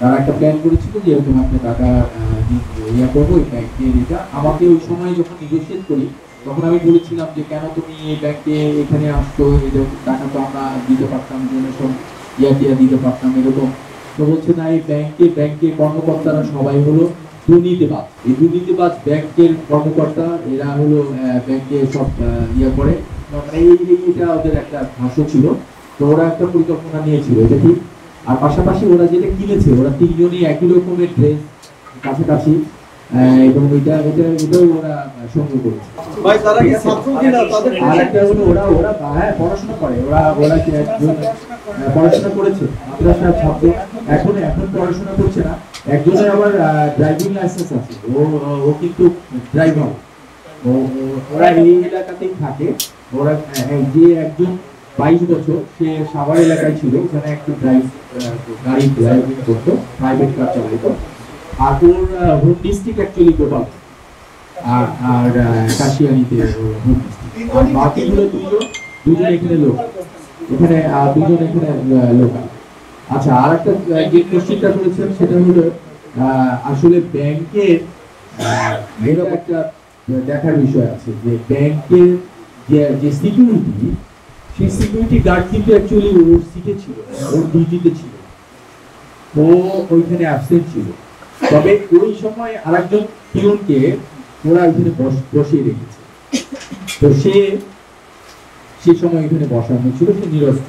তারা একটা প্ল্যান করেছিল যে এরকম একটা টাকা ইয়া করবো এই ব্যাংকের। এটা আমাকে ওই সময় যখন নেগোসিয়েট করি তখন আমি বলেছিলাম যে কেন তুমি এই ব্যাংকে এখানে আসছো, এরকম টাকা তো আমরা দিতে পারতাম, ডোনেশন ইয়া টিয়া দিতে পারতাম এরকম। তো বলছে না, এই ব্যাংকে কর্মকর্তারা সবাই হলো দুর্নীতিবাজ। এই দুর্নীতিবাজ ব্যাংকের কর্মকর্তা, এরা হলো ব্যাংকে সব ইয়া করে, মানে এইটা ওদের একটা ভাষ্য ছিল। তো ওরা একটা পরিকল্পনা নিয়েছিল, এটা ঠিক। আর পাশাপাশি ওরা যেটা কিনেছে, ওরা তিনজনই একই রকমের ড্রেস, কাছাকাছি, এবং এটাও ওরা সংগ্রহ করেছে। ভাই তারা কি ছাত্র কিনা তাদের? আর একটা হলো ওরা ওরা হ্যাঁ পড়াশোনা করে, ওরা ওরা পড়াশোনা করেছে, মাদ্রাসার ছাত্র। এখন পড়াশোনা করছে না। একজনের আবার ড্রাইভিং লাইসেন্স আছে, ও কিন্তু ড্রাইভার। ওরা এই এলাকাতেই থাকে। ওরা যে একজন 22 বছর, সে সাভার এলাকায় ছিল, ওখানে একটু গাড়ি ড্রাইভিং করতো, প্রাইভেট কার চালাইতো। আর ওর হোম ডিস্ট্রিক্ট অ্যাকচুয়ালি গোপাল, আর কাশিয়ানিতে হোম ডিস্ট্রিক্ট। আর বাকিগুলো দুজন এখানে লোক, এখানে দুজন এখানে লোকাল। আচ্ছা, আর একটা যে কোশ্চেনটা করেছেন সেটা হলো আসলে ব্যাংকের এরকম একটা দেখার বিষয় আছে যে ব্যাংকের যে সিকিউরিটি, সেই সিকিউরিটি গার্ড কিন্তু অ্যাকচুয়ালি ওর সিটে ছিল, ওর ডিউটিতে ছিল, ও ওইখানে অ্যাবসেন্ট ছিল। তবে ওই সময় আরেকজন পিয়নকে ওরা ওইখানে বসিয়ে রেখেছে। তো সে সময় এখানে বসানো ছিল, সে নিরস্ত,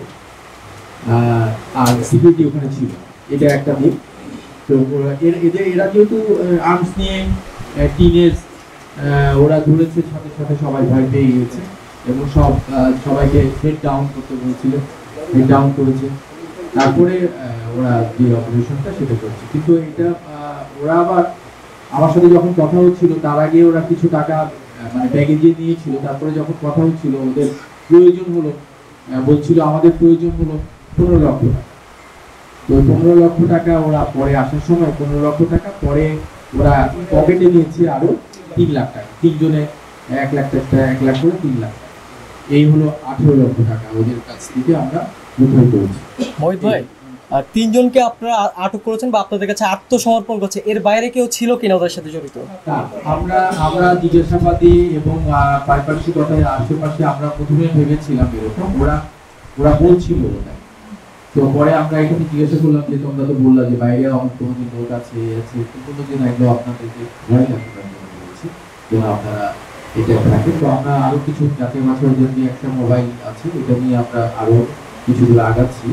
আর সিকিউরিটি ওখানে ছিল। এটা একটা দিক। তো এরা যেহেতু আর্মস নিয়ে টিনেজ, ওরা ধরেছে, সাথে সাথে সবাই ভয় পেয়ে গিয়েছে এবং সবাইকে হেড ডাউন করতে বলেছিল, হেড ডাউন করেছে। তারপরে ওরা যে অপারেশনটা সেটা করছে। কিন্তু এটা ওরা আবার আমার সাথে যখন কথা হচ্ছিল, তার আগে ওরা কিছু টাকা মানে ব্যাগে দিয়ে নিয়েছিল। তারপরে যখন কথা হচ্ছিল, ওদের প্রয়োজন হলো, বলছিল আমাদের প্রয়োজন হলো 15 লক্ষ টাকা। তো 15 লক্ষ টাকা ওরা পরে আসার সময় 15 লক্ষ টাকা পরে ওরা পকেটে নিয়েছে আরো 3 লাখ টাকা। তিনজনে 1 লাখ টাকা, 1 লাখ করে 3 লাখ। এই হলো 18 লক্ষ টাকা ওদের কাছ থেকে আমরা উদ্ধার করেছি। মোহিত ভাই, তিনজনকে আপনারা আটক করেছেন বা আপনাদের কাছে আত্মসমর্পণ করছে, এর বাইরে কেউ ছিল কিনা ওদের সাথে জড়িত? আমরা জিজ্ঞাসাবাদী এবং পারিপার্শ্বিকতার আশেপাশে আমরা প্রথমে ভেবেছিলাম এরকম, ওরা বলছিল। তো পরে আমরা এখানে জিজ্ঞাসা করলাম যে তোমরা তো বললা যে বাইরে অনেক কোনোদিন লোক আছে, কোনোদিন একদম আপনাদেরকে ঘরে থাকতে বলেছি, তো আপনারা এটা থাকে। তো আমরা আরো কিছু যাতে মাছের জন্য একটা মোবাইল আছে, এটা নিয়ে আমরা আরো কিছুগুলো আগাচ্ছি।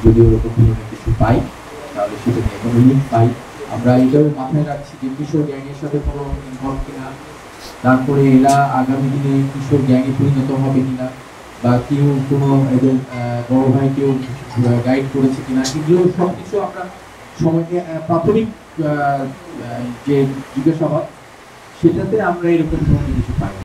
যদি ওরকম কিছু পাই তাহলে সেটা নিয়ে কোনো লিঙ্ক পাই, আমরা এটাও মাথায় রাখছি যে কিশোর গ্যাংয়ের সাথে কোনো ইনভলভ কিনা, তারপরে এরা আগামী দিনে কিশোর গ্যাংয়ে পরিণত হবে কিনা, বা কেউ কোনো এদের বড় ভাই কেউ গাইড করেছে কিনা, এগুলো সব কিছু আমরা সময়কে প্রাথমিক যে জিজ্ঞাসাবাদ, সেটাতে আমরা এরকম কোনো কিছু পাই।